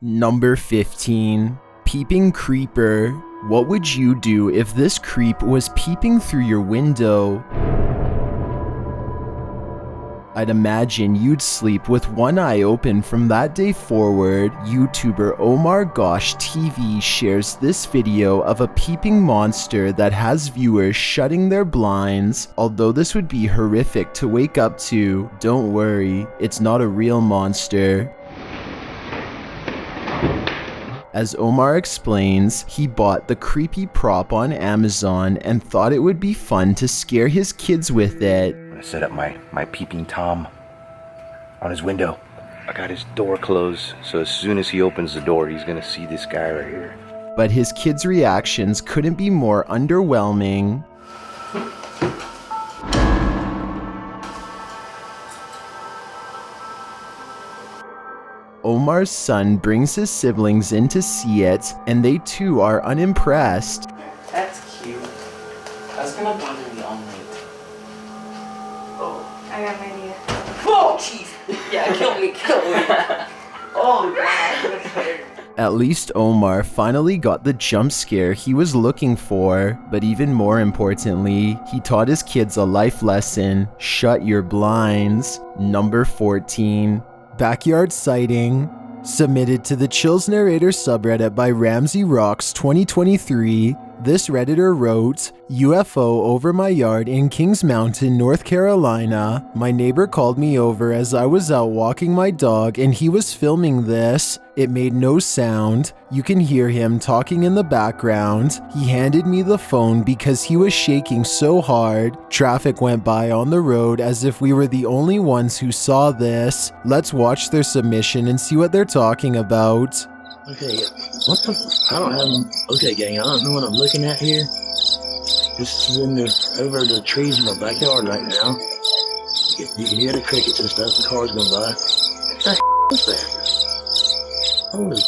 Number 15. Peeping creeper. What would you do if this creep was peeping through your window? I'd imagine you'd sleep with one eye open from that day forward. YouTuber Omar Gosh TV shares this video of a peeping monster that has viewers shutting their blinds. Although this would be horrific to wake up to, don't worry, it's not a real monster. As Omar explains, he bought the creepy prop on Amazon and thought it would be fun to scare his kids with it. I'm gonna set up my peeping Tom on his window. I got his door closed, so as soon as he opens the door, he's gonna see this guy right here. But his kids' reactions couldn't be more underwhelming. Omar's son brings his siblings in to see it, and they too are unimpressed. That's cute. That's gonna bother me all night. Oh, I got an idea. Oh, jeez. Yeah, kill me. Oh, God. At least Omar finally got the jump scare he was looking for, but even more importantly, he taught his kids a life lesson: shut your blinds. Number 14. Backyard sighting. Submitted to the Chills Narrator subreddit by Ramsey Rocks 2023, this Redditor wrote, UFO over my yard in Kings Mountain, North Carolina. My neighbor called me over as I was out walking my dog and he was filming this. It made no sound. You can hear him talking in the background. He handed me the phone because he was shaking so hard. Traffic went by on the road as if we were the only ones who saw this. Let's watch their submission and see what they're talking about. Okay, what the I don't have, okay gang, I don't know what I'm looking at here. This is over the trees in my backyard right now. You can hear the crickets and stuff, the cars going by. What the is that? Holy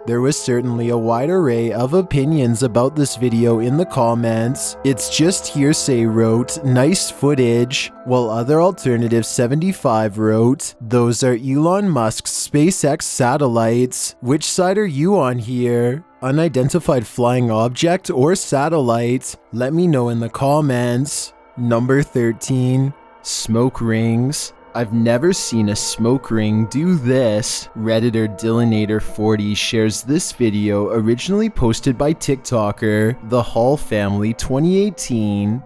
There was certainly a wide array of opinions about this video in the comments. It's just hearsay wrote, nice footage, while other alternative 75 wrote, those are Elon Musk's SpaceX satellites. Which side are you on here? Unidentified flying object or satellite? Let me know in the comments. Number 13. Smoke rings. I've never seen a smoke ring do this. Redditor Dillinator40 shares this video originally posted by TikToker The Hall Family 2018.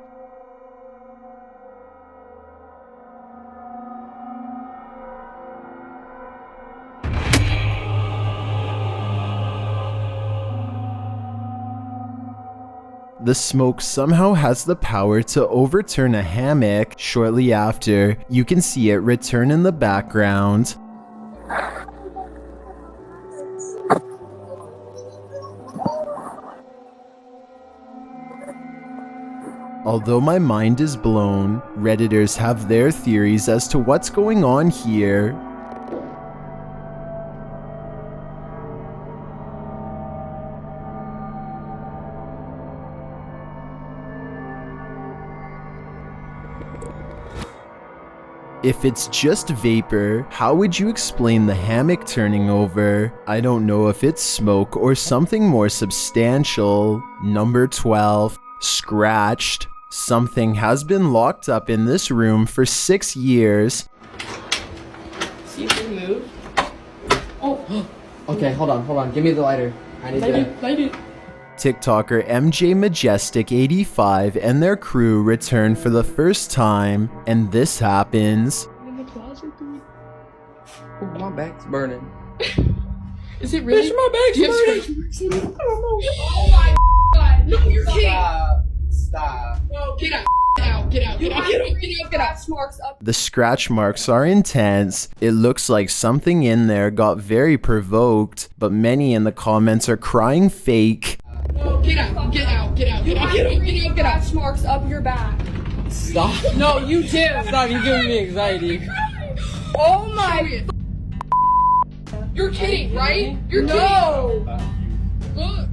The smoke somehow has the power to overturn a hammock. Shortly after, you can see it return in the background. Although my mind is blown, Redditors have their theories as to what's going on here. If it's just vapor, how would you explain the hammock turning over? I don't know if it's smoke or something more substantial. Number 12. Scratched. Something has been locked up in this room for 6 years. See if they move. Oh. Okay, hold on. Give me the lighter. I need light it. TikToker MJ Majestic 85 and their crew return for the first time, and this happens. In the closet, dude. Oh, my back's burning. Is it really? Bitch, my back's burning. I don't know. Oh my God! No, you're kidding. Stop. No, get out. Get out. Marks up. The scratch marks are intense. It looks like something in there got very provoked, but many in the comments are crying fake. No, get out. Marks up your back. Stop. No, you too. Stop, you're giving me anxiety. Oh my. You're kidding, right? You're kidding. No. Look.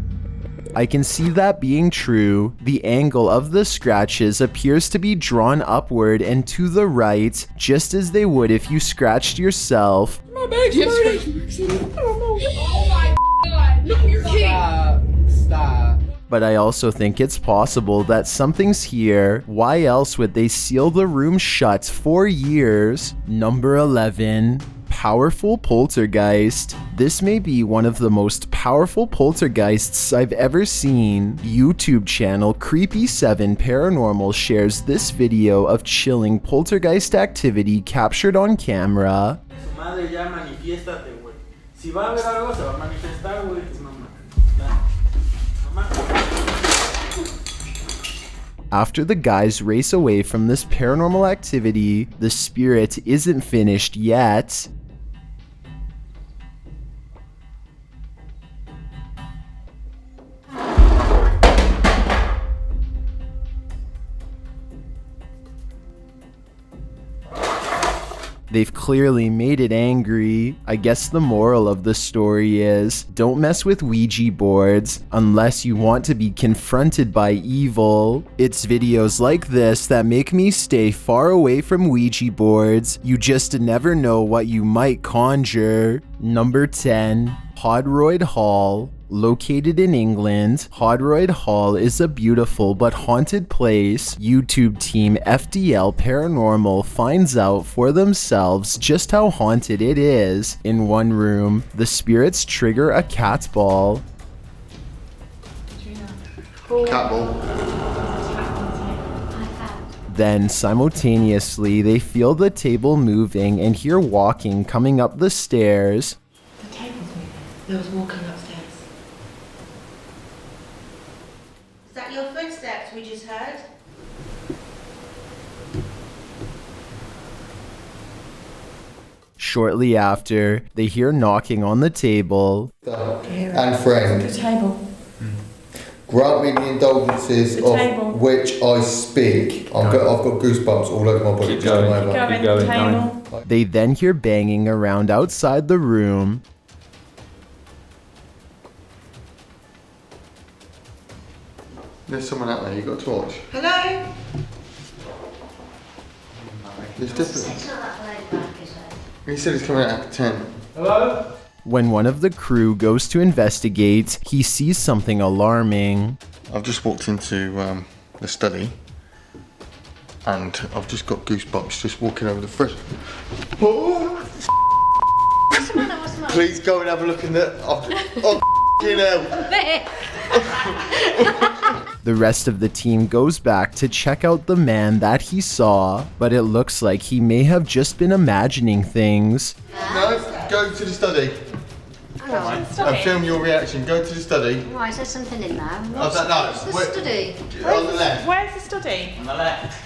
I can see that being true. The angle of the scratches appears to be drawn upward and to the right, just as they would if you scratched yourself. My my bag's dirty. I don't know. Oh my god. No, you're kidding. Stop. But I also think it's possible that something's here. Why else would they seal the room shut for years? Number 11. Powerful poltergeist. This may be one of the most powerful poltergeists I've ever seen. YouTube channel Creepy7 Paranormal shares this video of chilling poltergeist activity captured on camera. Su madre ya manifiéstate, güey. Si va a haber algo, se va a manifestar, güey. Mamá. Mamá. After the guys race away from this paranormal activity, the spirit isn't finished yet. They've clearly made it angry. I guess the moral of the story is, don't mess with Ouija boards unless you want to be confronted by evil. It's videos like this that make me stay far away from Ouija boards. You just never know what you might conjure. Number 10. Hodroyd Hall. Located in England, Hodroyd Hall is a beautiful but haunted place. YouTube team FDL Paranormal finds out for themselves just how haunted it is. In one room, the spirits trigger a cat ball. Cat ball. Then, simultaneously, they feel the table moving and hear walking coming up the stairs. The table's moving. There was walking upstairs. Is that your footsteps we just heard? Shortly after, they hear knocking on the table. And friend, The table. grant me the indulgences The of table. which I speak. I've got goosebumps all over my body. Keep going. Just come over. Go in the table. They then hear banging around outside the room. There's someone out there. You got a torch. Hello? There's definitely. It's not that low back, is it? He said he's coming out after 10. Hello? When one of the crew goes to investigate, he sees something alarming. I've just walked into the study, and I've just got goosebumps just walking over the fresh. Oh, What's the matter? What's the matter? please go and have a look in the. You know. The rest of the team goes back to check out the man that he saw, but it looks like he may have just been imagining things. No, go to the study. And film your reaction. Go to the study. Why, is there something in there? Oh, that, no, What's the wait. study? On the left. Where's the study? On the left.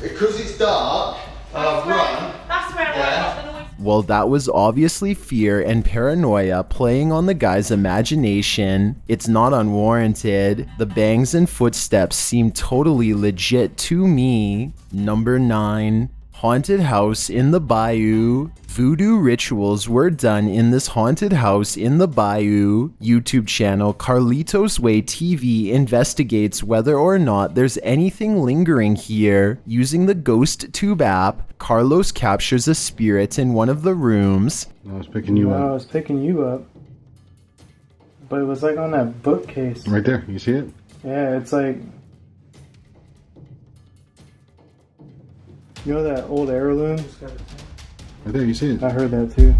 Because it's dark, and I've run. That's where I got the noise. Well, that was obviously fear and paranoia playing on the guy's imagination. It's not unwarranted. The bangs and footsteps seem totally legit to me. Number 9. Haunted house in the bayou. Voodoo rituals were done in this haunted house in the bayou. YouTube channel Carlitos Way TV investigates whether or not there's anything lingering here. Using the Ghost Tube app, Carlos captures a spirit in one of the rooms. I was picking you I up. was picking you up. But it was like on that bookcase. Right there, you see it? Yeah, it's like... You know that old heirloom? Right there, you see it? I heard that too.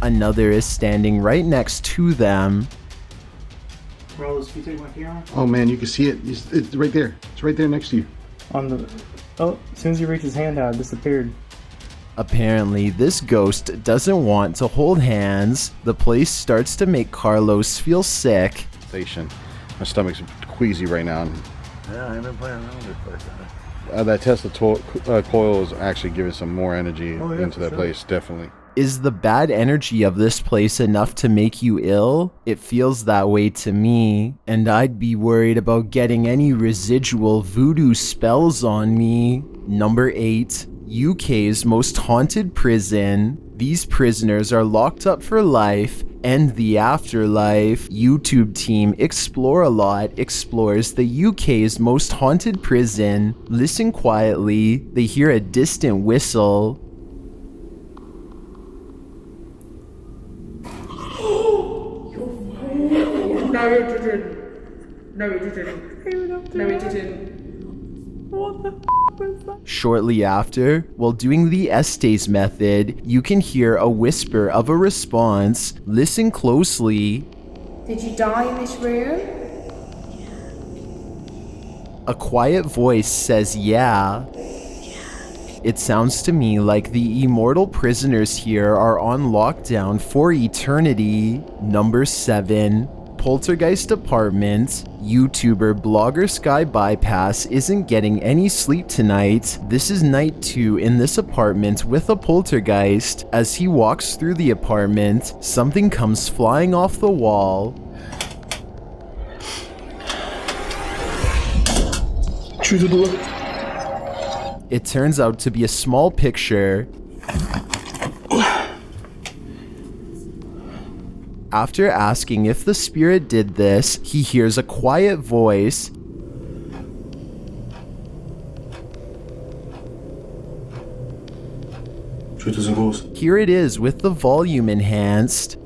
Another is standing right next to them. Carlos, can you take my camera? Oh man, you can see it. It's right there. It's right there next to you. On the... Oh, as soon as he reached his hand out, it disappeared. Apparently, this ghost doesn't want to hold hands. The place starts to make Carlos feel sick. Station. My stomach's queasy right now. Yeah, I've been playing around with this place. That Tesla coil is actually giving some more energy Oh, yeah, into for that sure. place, definitely. Is the bad energy of this place enough to make you ill? It feels that way to me, and I'd be worried about getting any residual voodoo spells on me. Number 8. UK's most haunted prison. These prisoners are locked up for life and the afterlife. YouTube team Explore a Lot explores the UK's most haunted prison. Listen quietly, they hear a distant whistle. No, it didn't. No, it didn't. No, it didn't. What the was that? Shortly after, while doing the Estes method, you can hear a whisper of a response. Listen closely. Did you die in this room? A quiet voice says yeah. It sounds to me like the immortal prisoners here are on lockdown for eternity. Number 7. Poltergeist apartment. YouTuber blogger Sky Bypass isn't getting any sleep tonight. This is night 2 in this apartment with a poltergeist. As he walks through the apartment, something comes flying off the wall. It turns out to be a small picture. After asking if the spirit did this, he hears a quiet voice. Here it is with the volume enhanced.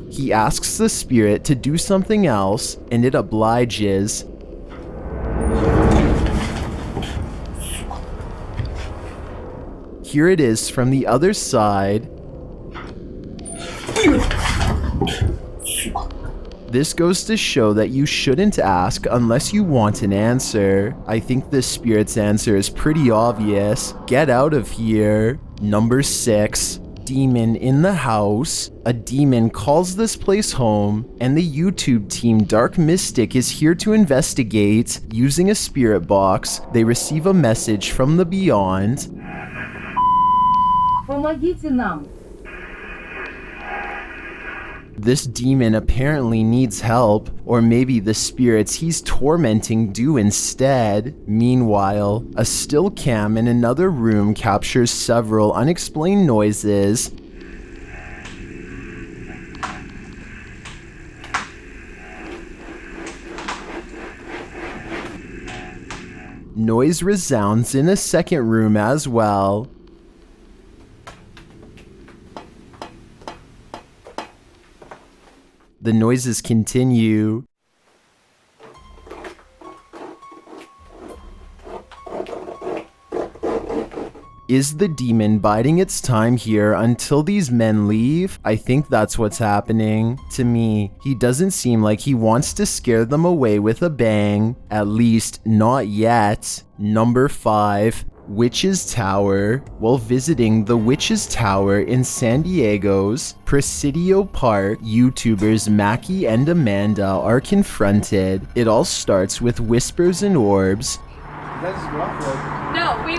He asks the spirit to do something else, and it obliges. Here it is from the other side. This goes to show that you shouldn't ask unless you want an answer. I think this spirit's answer is pretty obvious. Get out of here. Number 6. Demon in the house. A demon calls this place home, and the YouTube team Dark Mystic is here to investigate. Using a spirit box, they receive a message from the beyond. Помогите нам. This demon apparently needs help, or maybe the spirits he's tormenting do instead. Meanwhile, a still cam in another room captures several unexplained noises. Noise resounds in a second room as well. The noises continue. Is the demon biding its time here until these men leave? I think that's what's happening. To me, he doesn't seem like he wants to scare them away with a bang. At least, not yet. Number 5. Witch's Tower. While visiting the Witch's Tower in San Diego's Presidio Park, YouTubers Mackie and Amanda are confronted. It all starts with whispers and orbs. No, wait.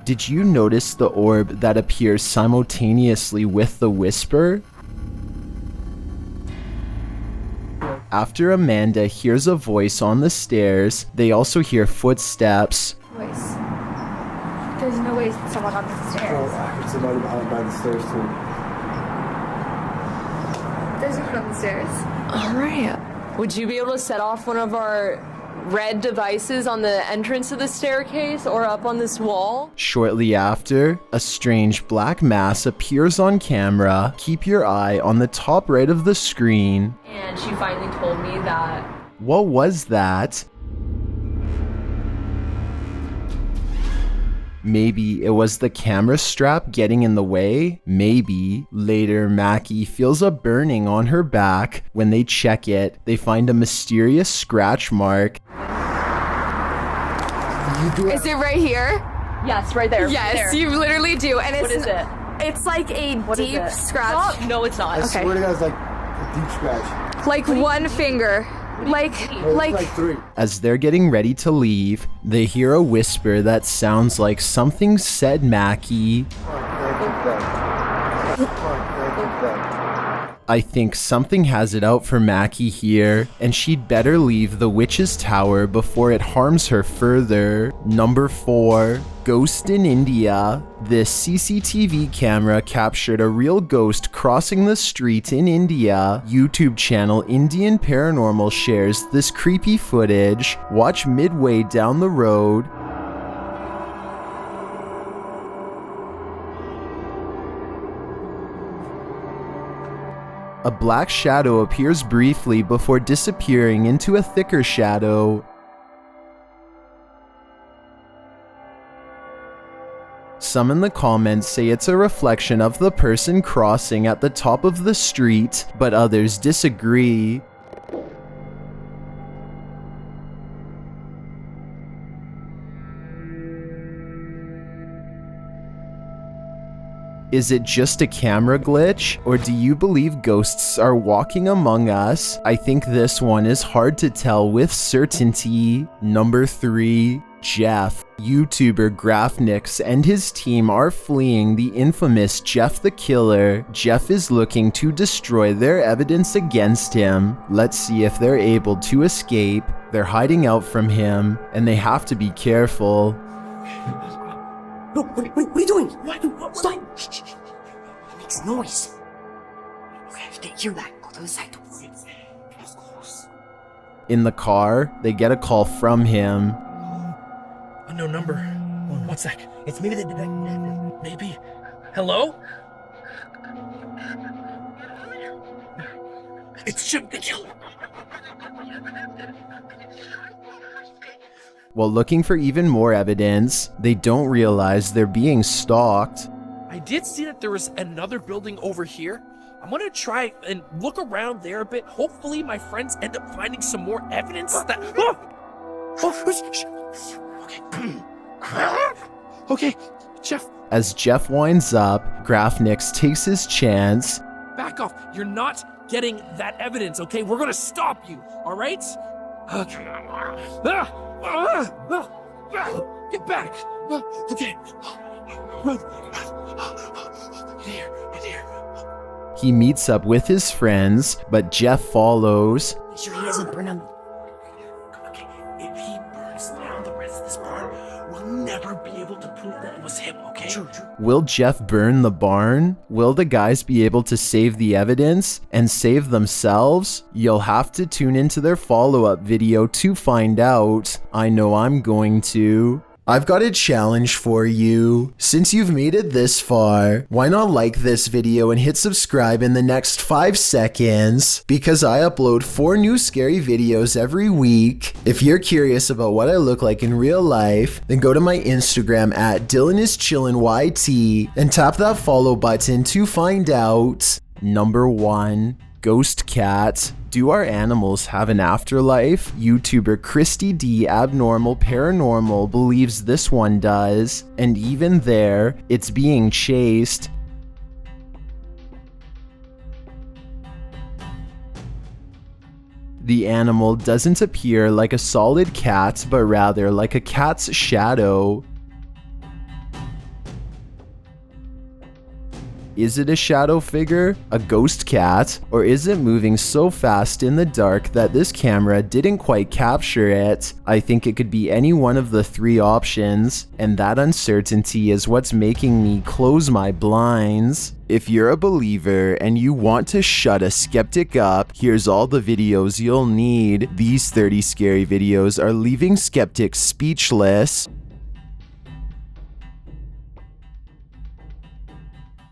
Did you notice the orb that appears simultaneously with the whisper? After Amanda hears a voice on the stairs, they also hear footsteps. Voice. There's no way someone on the stairs. I heard somebody by the stairs too. There's no one on the stairs. Alright. Would you be able to set off one of our red devices on the entrance of the staircase or up on this wall? Shortly after, a strange black mass appears on camera. Keep your eye on the top right of the screen. And she finally told me that... What was that? Maybe it was the camera strap getting in the way? Maybe. Later, Mackie feels a burning on her back. When they check it, they find a mysterious scratch mark. Is it right here? Yes, right there. Yes, there. you literally do. And What is it? It's like a deep scratch. Stop. No, it's not. I Okay. swear to God, it's like a deep scratch. Like one finger. Like 3. As they're getting ready to leave, they hear a whisper that sounds like something said Mackie. I think something has it out for Mackie here, and she'd better leave the Witch's Tower before it harms her further. Number 4. Ghost in India. This CCTV camera captured a real ghost crossing the street in India. YouTube channel Indian Paranormal shares this creepy footage. Watch midway down the road. A black shadow appears briefly before disappearing into a thicker shadow. Some in the comments say it's a reflection of the person crossing at the top of the street, but others disagree. Is it just a camera glitch, or do you believe ghosts are walking among us? I think this one is hard to tell with certainty. Number 3. Jeff. YouTuber Graphnix and his team are fleeing the infamous Jeff the Killer. Jeff is looking to destroy their evidence against him. Let's see if they're able to escape. They're hiding out from him, and they have to be careful. No, what are you doing? Stop! Shh. It makes noise. Okay, if they hear that, go to the side. In the car, they get a call from him. Unknown number. 1 sec. It's maybe maybe. Hello? It's Jim the Killer. While looking for even more evidence, they don't realize they're being stalked. I did see that there was another building over here. I'm gonna try and look around there a bit. Hopefully my friends end up finding some more evidence that... Okay, Jeff. As Jeff winds up, Graphnix takes his chance. Back off. You're not getting that evidence, okay? We're gonna stop you, alright? Get back. Okay. Get here. He meets up with his friends, but Jeff follows. Make sure he doesn't burn them. Okay, if he burns down the rest of this barn, we'll never be able to prove that it was him, okay? True. Will Jeff burn the barn? Will the guys be able to save the evidence and save themselves? You'll have to tune into their follow-up video to find out. I know I'm going to. I've got a challenge for you. Since you've made it this far, why not like this video and hit subscribe in the next 5 seconds? Because I upload 4 new scary videos every week. If you're curious about what I look like in real life, then go to my Instagram at DylanIsChillinYT and tap that follow button to find out. Number 1. Ghost cat. Do our animals have an afterlife? YouTuber Christy D Abnormal Paranormal believes this one does, and even there, it's being chased. The animal doesn't appear like a solid cat, but rather like a cat's shadow. Is it a shadow figure, a ghost cat, or is it moving so fast in the dark that this camera didn't quite capture it? I think it could be any one of the 3 options, and that uncertainty is what's making me close my blinds. If you're a believer and you want to shut a skeptic up, here's all the videos you'll need. These 30 scary videos are leaving skeptics speechless.